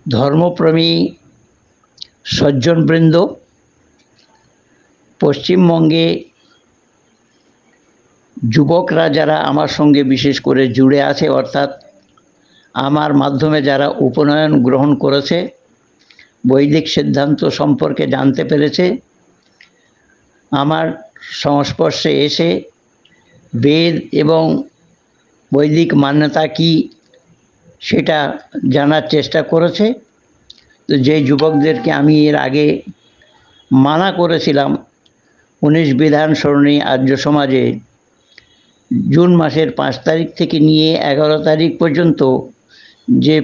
ধর্মপ্রেমী সজ্জনবৃন্দ, পশ্চিমবঙ্গে যুবকরা যারা আমার সঙ্গে বিশেষ করে জুড়ে আছে, অর্থাৎ আমার মাধ্যমে যারা উপনয়ন গ্রহণ করেছে, বৈদিক সিদ্ধান্ত সম্পর্কে জানতে পেরেছে, আমার সংস্পর্শে এসে বেদ এবং বৈদিক মান্যতা কি সেটা জানার চেষ্টা করেছে। তো যে যুবকদেরকে আমি এর আগে মানা করেছিলাম 19 বিধান সরণি আর্য সমাজে জুন মাসের 5 তারিখ থেকে নিয়ে 11 তারিখ পর্যন্ত যে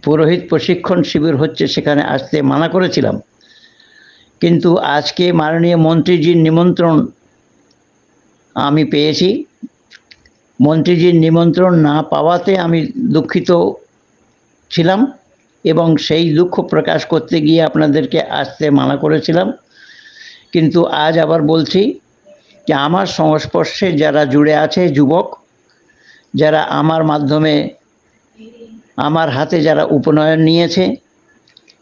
পুরোহিত প্রশিক্ষণ শিবির হচ্ছে সেখানে আসতে মানা করেছিলাম, কিন্তু আজকে মাননীয় মন্ত্রীজির নিমন্ত্রণ আমি পেয়েছি। মন্ত্রীজির নিমন্ত্রণ না পাওয়াতে আমি দুঃখিত ছিলাম এবং সেই দুঃখ প্রকাশ করতে গিয়ে আপনাদেরকে আসতে মানা করেছিলাম। কিন্তু আজ আবার বলছি যে আমার সংস্পর্শে যারা জুড়ে আছে যুবক, যারা আমার মাধ্যমে আমার হাতে যারা উপনয়ন নিয়েছে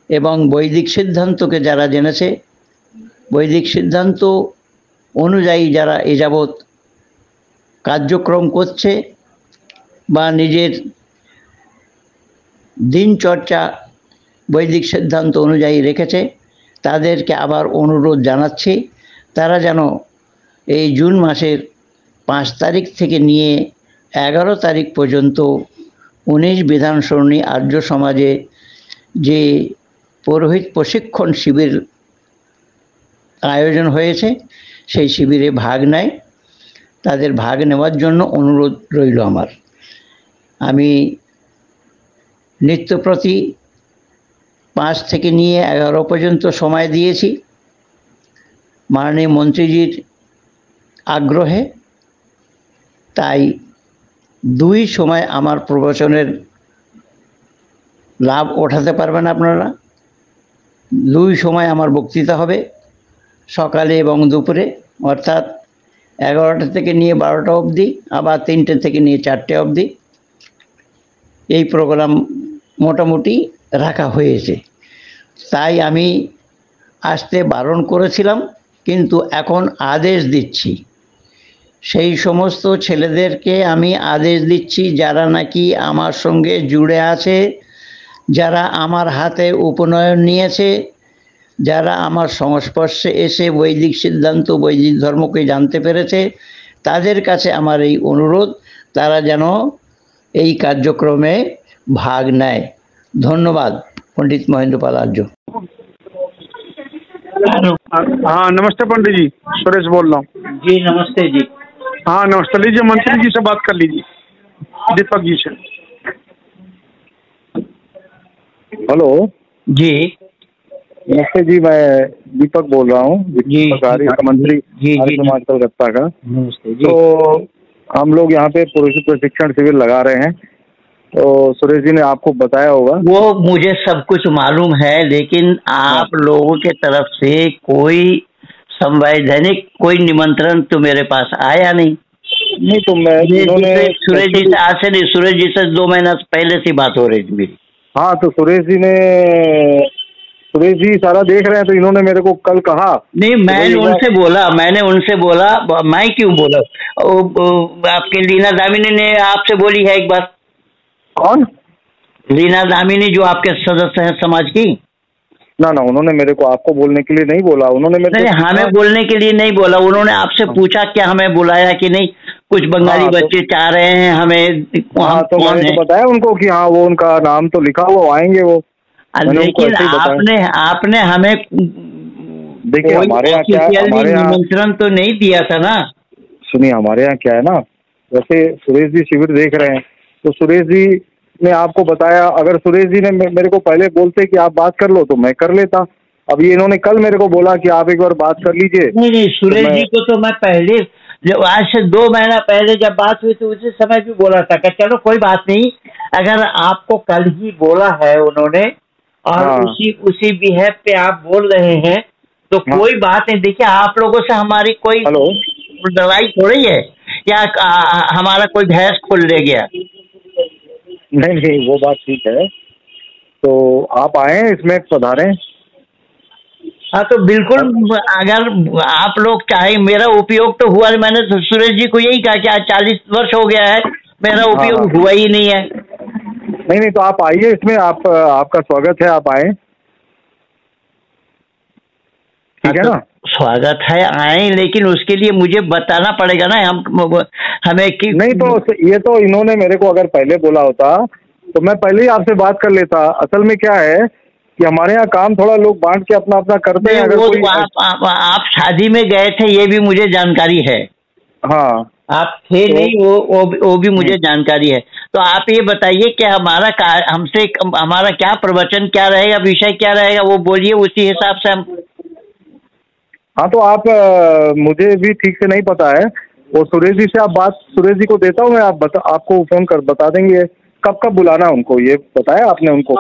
এবং বৈদিক সিদ্ধান্তকে যারা জেনেছে, বৈদিক সিদ্ধান্ত অনুযায়ী যারা এ যাবৎ কার্যক্রম করছে বা নিজের দিনচর্চা বৈদিক সিদ্ধান্ত অনুযায়ী রেখেছে, তাদেরকে আবার অনুরোধ জানাচ্ছি তারা যেন এই জুন মাসের 5 তারিখ থেকে নিয়ে 11 তারিখ পর্যন্ত 19 বিধান সরণি আর্য সমাজে যে পুরোহিত প্রশিক্ষণ শিবির আয়োজন হয়েছে সেই শিবিরে ভাগ নেয়। তাদের ভাগ নেওয়ার জন্য অনুরোধ রইল আমার। আমি নিত্যপ্রতি 5 থেকে নিয়ে 11 পর্যন্ত সময় দিয়েছি মাননীয় মন্ত্রীজির আগ্রহে। তাই 2 সময় আমার প্রবচনের লাভ ওঠাতে পারবেন আপনারা। 2 সময় আমার বক্তৃতা হবে, সকালে এবং দুপুরে, অর্থাৎ 11টা থেকে নিয়ে 12টা অবধি, আবার 3টে থেকে নিয়ে 4টে অবধি এই প্রোগ্রাম মোটামুটি রাখা হয়েছে। তাই আমি আসতে বারণ করেছিলাম, কিন্তু এখন আদেশ দিচ্ছি সেই সমস্ত ছেলেদেরকে আমি আদেশ দিচ্ছি যারা নাকি আমার সঙ্গে জুড়ে আছে, যারা আমার হাতে উপনয়ন নিয়েছে, যারা আমার সংস্পর্শে এসে বৈদিক সিদ্ধান্ত বৈদিক ধর্মকে জানতে পেরেছে, তাদের কাছে আমার এই অনুরোধ তারা যেন এই কার্যক্রমে ভাগ নেয়। ধন্যবাদ। पंडित महेंद्र पाल आर्य। हाँ नमस्ते पंडित जी, सुरेश बोल रहा हूँ। जी नमस्ते जी। हाँ नमस्ते, लीजिए मंत्री जी से बात कर लीजिए, दीपक जी से। हेलो जी नमस्ते जी, मैं दीपक बोल रहा हूँ, मंत्री समाज कलकत्ता का। नमस्ते जी। तो हम लोग यहाँ पे पुरुष प्रशिक्षण शिविर लगा रहे हैं, तो सुरेश जी ने आपको बताया होगा। वो मुझे सब कुछ मालूम है, लेकिन आप लोगों के तरफ से कोई संवैधानिक कोई निमंत्रण तो मेरे पास आया नहीं। नहीं तो मैं सुरेश जी से आज से नहीं, सुरेश जी से 2 महीना पहले से बात हो रही थी मेरी। हाँ तो सुरेश जी सारा देख रहे हैं, तो इन्होंने मेरे को कल कहा। नहीं मैंने उनसे बोला, मैं क्यों बोला, आपके लीना दामिनी ने आपसे बोली है एक बार। कौन? लीना दामिनी जो आपके सदस्य हैं समाज की। ना उन्होंने मेरे को आपको बोलने के लिए नहीं बोला, उन्होंने मेरे को हमें बोलने के लिए नहीं बोला, उन्होंने आपसे पूछा क्या हमें बुलाया कि नहीं, कुछ बंगाली बच्चे चाह रहे हैं हमें। तो मैंने तो बताया उनको कि हाँ वो उनका नाम तो लिखा हुआ, आएंगे वो। लेकिन आपने हमें देखिए हमारे यहाँ क्या है, निमंत्रण तो नहीं दिया था ना। सुनिए हमारे यहाँ क्या है ना, जैसे सुरेश जी शिविर देख रहे हैं, तो सुरेश जी ने आपको बताया। अगर सुरेश जी ने मेरे को पहले बोलते कि आप बात कर लो तो मैं कर लेता। अब ये इन्होंने कल मेरे को बोला कि आप एक बार बात कर लीजिए। नहीं सुरेश जी को तो मैं पहले, जब आज से 2 महीना पहले जब बात हुई तो उसी समय भी बोला था कि चलो कोई बात नहीं, अगर आपको कल ही बोला है उन्होंने और उसी बिहेव पे आप बोल रहे हैं तो कोई बात नहीं। देखिए आप लोगों से हमारी कोई लड़ाई थोड़ी है या हमारा कोई भैंस खोल ले गया। नहीं वो बात ठीक है, तो आप आए इसमें पधारें। हाँ तो बिल्कुल, अगर आप लोग चाहे, मेरा उपयोग तो हुआ, मैंने तो सुरेश जी को यही कहा कि आज 40 वर्ष हो गया है, मेरा उपयोग हुआ ही नहीं है। नहीं तो आप आइए इसमें, आपका स्वागत है, आप आए, ठीक है ना। स्वागत है, आए, लेकिन उसके लिए मुझे बताना पड़ेगा ना हमें कि नहीं तो ये तो इन्होंने मेरे को अगर पहले बोला होता तो मैं पहले ही आपसे बात कर लेता। असल में क्या है कि हमारे यहाँ काम थोड़ा लोग बांट के अपना अपना करते हैं। अगर वो कोई आप शादी में गए थे, ये भी मुझे जानकारी है। हाँ, आप थे तो, नहीं, वो भी मुझे जानकारी है। तो आप ये बताइए कि हमारा क्या प्रवचन क्या रहेगा, विषय क्या रहेगा, वो बोलिए, उसी हिसाब से हम। हाँ तो आप मुझे भी ठीक से नहीं पता है, वो सुरेश जी से आप सुरेश जी को देता हूँ मैं, आपको फोन कर बता देंगे कब बुलाना उनको, ये बताया आपने उनको?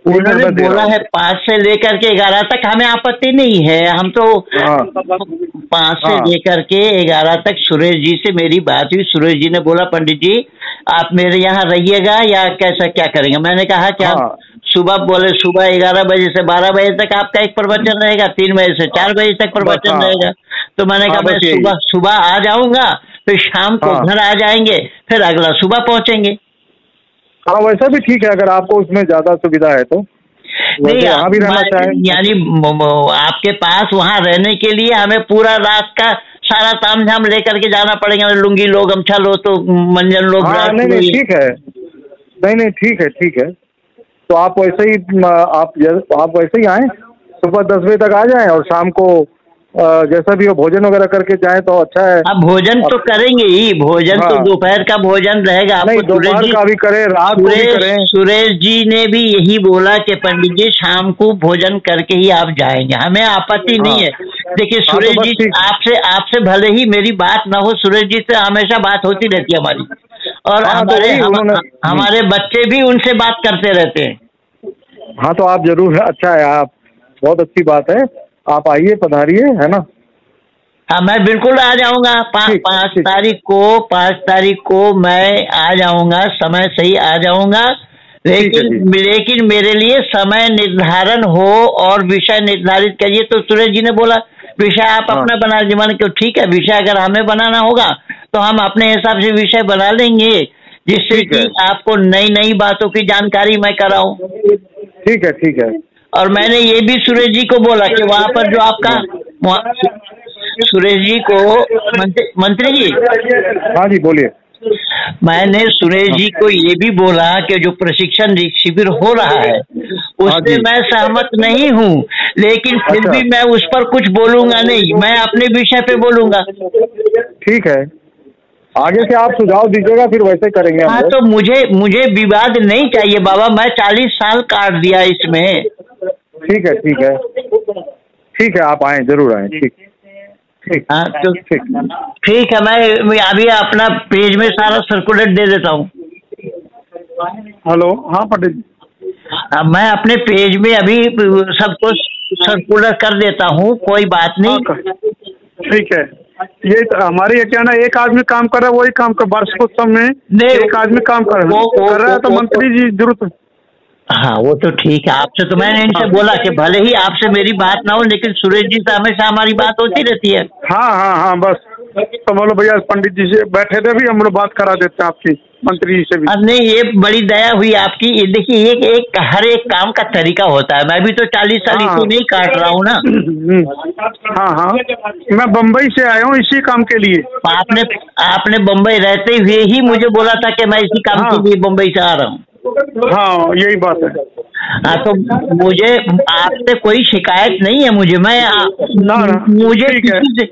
उन्होंने बोला है 5 से लेकर के 11 तक, हमें आपत्ति नहीं है, हम तो 5 से लेकर के 11 तक सुरेश जी से मेरी बात हुई। सुरेश जी ने बोला पंडित जी आप मेरे यहाँ रहिएगा या कैसा क्या करेंगे। मैंने कहा क्या सुबह, बोले सुबह 11 बजे से 12 बजे तक आपका एक प्रवचन रहेगा, 3 बजे से 4 बजे तक प्रवचन रहेगा। तो मैंने कहा मैं सुबह आ जाऊंगा, फिर शाम को घर आ जाएंगे, फिर अगला सुबह पहुंचेंगे। हाँ वैसा भी ठीक है, अगर आपको उसमें ज्यादा सुविधा है तो। नहीं, यहाँ भी रहना चाहें, यानी आपके पास वहाँ रहने के लिए हमें पूरा रात का सारा ताम झाम लेकर के जाना पड़ेगा, लुंगी लो, गमछा लो, तो मंजन लो। नहीं ठीक है, नहीं ठीक है। तो आप वैसे ही आप वैसे ही आए, सुबह 10 बजे तक आ जाएं और शाम को जैसा भी हो भोजन वगैरह करके जाएं तो अच्छा है। अब भोजन तो करेंगे ही, भोजन तो दोपहर का भोजन रहेगा। नहीं, दोपहर का भी करें, रात को भी करें। सुरेश जी ने भी यही बोला कि पंडित जी शाम को भोजन करके ही आप जाएंगे, हमें आपत्ति नहीं है। देखिए सुरेश जी, आपसे भले ही मेरी बात ना हो, सुरेश जी से हमेशा बात होती रहती है हमारी, और हमारे बच्चे भी उनसे बात करते रहते हैं। हाँ तो आप जरूर, अच्छा है, आप बहुत अच्छी बात है, आप आइए, पधारिए, है ना। हाँ मैं बिल्कुल आ जाऊंगा। 5 तारीख को मैं आ जाऊंगा, समय सही आ जाऊंगा, लेकिन मेरे लिए समय निर्धारण हो और विषय निर्धारित करिए। तो सुरेश जी ने बोला विषय आप अपना बना लीजिए। मैंने कहा ठीक है, विषय अगर हमें बनाना होगा तो हम अपने हिसाब से विषय बना लेंगे, जिससे कि आपको नई नई बातों की जानकारी मैं कराऊं। ठीक है। और मैंने ये भी सुरेश जी को बोला कि वहाँ पर जो आपका सुरेश जी को मंत्री जी, हाँ जी बोलिए। मैंने सुरेश जी को ये भी बोला कि जो प्रशिक्षण शिविर हो रहा है उससे मैं सहमत नहीं हूँ, लेकिन फिर भी मैं उस पर कुछ बोलूंगा नहीं, मैं अपने विषय पे बोलूंगा। ठीक है, आगे से आप सुझाव दीजिएगा, फिर वैसे करेंगे। हाँ तो मुझे विवाद नहीं चाहिए बाबा, मैं 40 साल काट दिया इसमें। ठीक है, आप आए, जरूर आए। ठीक है, मैं अभी अपना पेज में सारा सर्कुलेट दे देता हूँ। हेलो, हाँ पंडित, मैं अपने पेज में अभी सबको सर्कुलर कर देता हूँ, कोई बात नहीं। ठीक है, ये हमारे क्या ना, एक आदमी काम कर रहा है, वही काम कर वार्षिकोत्सव में एक आदमी काम कर रहा है, तो मंत्री जी जरूरत। हाँ वो तो ठीक है, आपसे तो मैंने इनसे बोला कि भले ही आपसे मेरी बात ना हो, लेकिन सुरेश जी से हमेशा हमारी बात होती रहती है। हाँ बस तो बोलो भैया, पंडित जी से बैठे थे भी, हम लोग बात करा देते हैं आपकी मंत्री जी से भी। नहीं, ये बड़ी दया हुई आपकी। देखिए हर एक काम का तरीका होता है, मैं भी तो 40 साल इसे नहीं काट रहा हूँ ना। हाँ, मैं बम्बई से आया हूँ इसी काम के लिए। आपने बम्बई रहते हुए ही मुझे बोला था कि मैं इसी काम के लिए बम्बई से आ रहा हूँ। हाँ यही बात है। हाँ तो मुझे आपसे कोई शिकायत नहीं है, मुझे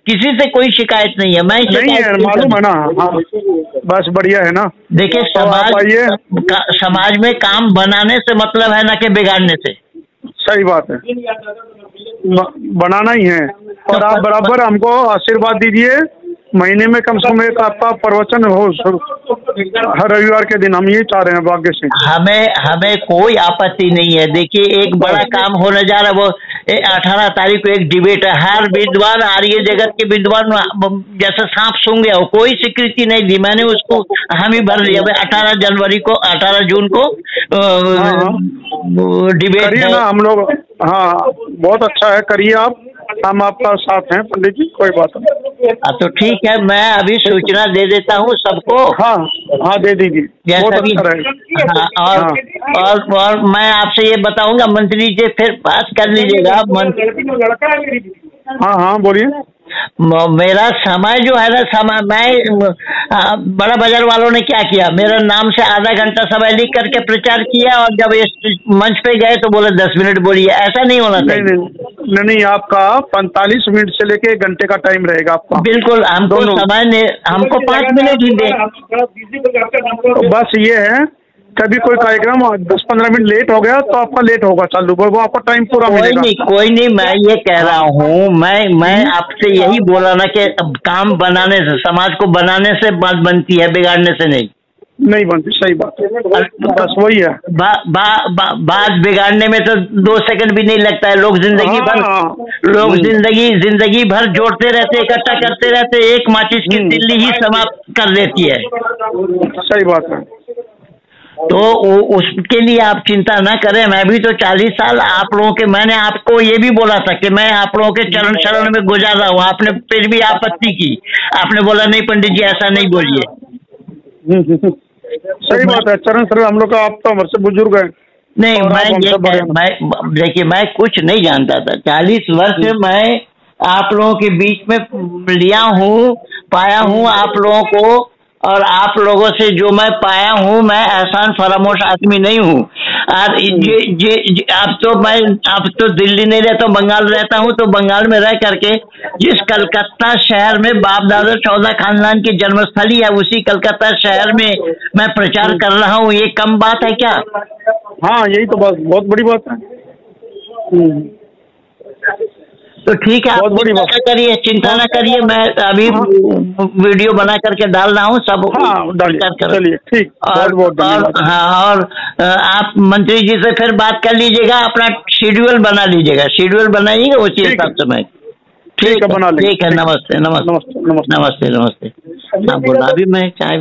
किसी से कोई शिकायत नहीं है, मैं नहीं है, मालूम है ना। हाँ बस बढ़िया है ना। देखिए समाज में काम बनाने से मतलब है ना कि बिगाड़ने से। सही बात है, बनाना ही है। और आप बराबर हमको आशीर्वाद दीजिए, महीने में कम से कम एक आपका प्रवचन हो हर रविवार के दिन, हम यही चाह रहे हैं भाग्य से। हमें कोई आपत्ति नहीं है। देखिए एक बड़ा काम होने जा रहा है, वो 18 तारीख को एक डिबेट है। हर विद्वान, आर्य जगत के विद्वान जैसे सांप सूंघ गया हो, कोई स्वीकृति नहीं दी, मैंने उसको हामी भर लिया। 18 जून को डिबेट करिए है। ना हम लोग। हाँ बहुत अच्छा है, करिए आप, हम आपका साथ हैं पंडित जी, कोई बात नहीं। तो ठीक है, मैं अभी सूचना दे देता हूँ सबको। हाँ हाँ दे दीजिए, बहुत जैसा भी। अच्छा रहेगा। हाँ, और मैं आपसे ये बताऊंगा, मंत्री जी फिर बात कर लीजिएगा। हाँ हाँ बोलिए। मेरा समय जो है ना, समय मैं बड़ा बाजार वालों ने क्या किया, मेरा नाम से आधा घंटा समय लिख करके प्रचार किया, और जब इस मंच पे गए तो बोले 10 मिनट बोलिए। ऐसा नहीं होना चाहिए। नहीं, आपका 45 मिनट से लेके 1 घंटे का टाइम रहेगा आपका। बिल्कुल, हमको समय ने हमको 5 मिनट ही दे। तो बस ये है, कभी कोई कार्यक्रम 10-15 मिनट लेट हो गया तो आपका लेट होगा चालू, वो आपका टाइम पूरा मिलेगा। कोई नहीं, मैं ये कह रहा हूँ, मैं आपसे यही बोला ना कि काम बनाने से, समाज को बनाने से बात बनती है, बिगाड़ने से नहीं बनती। सही बात है, बस वही है। बात बिगाड़ने में तो 2 सेकंड भी नहीं लगता है। लोग जिंदगी भर जोड़ते रहते, इकट्ठा करते रहते, एक माचिस की तिल्ली ही समाप्त कर देती है। सही बात है। तो उसके लिए आप चिंता ना करें। मैं भी तो 40 साल आप लोगों के, मैंने आपको ये भी बोला था कि मैं आप लोगों के चरण शरण में गुजार रहा हूँ, आपने फिर भी आपत्ति की। आपने बोला नहीं पंडित जी ऐसा नहीं बोलिए। सही बात है, चरण शरण हम लोग का, आप तो हमसे बुजुर्ग है। नहीं, मैं देखिए, मैं कुछ नहीं जानता था। 40 वर्ष मैं आप लोगों के बीच में लिया हूँ, पाया हूँ आप लोगों को, और आप लोगों से जो मैं पाया हूँ, मैं एहसान फरामोश आदमी नहीं हूँ। और अब तो दिल्ली नहीं रहता, बंगाल रहता हूँ। तो बंगाल में रह करके जिस कलकत्ता शहर में बाप दादा 14 खानदान की जन्मस्थली है, उसी कलकत्ता शहर में मैं प्रचार कर रहा हूँ। ये कम बात है क्या? हाँ यही तो बात, बहुत बड़ी बात है। तो ठीक है, बहुत बड़ी बात करिए, चिंता ना करिए, मैं अभी वीडियो बना करके डाल रहा हूँ सब। चलिए ठीक, बहुत धन्यवाद। हाँ, और आप मंत्री जी से फिर बात कर लीजिएगा, अपना शेड्यूल बना लीजिएगा, शेड्यूल बनाइएगा उसी हिसाब से। मैं ठीक है, बना लेंगे। ठीक है, नमस्ते। हाँ बोला, अभी मैं चाय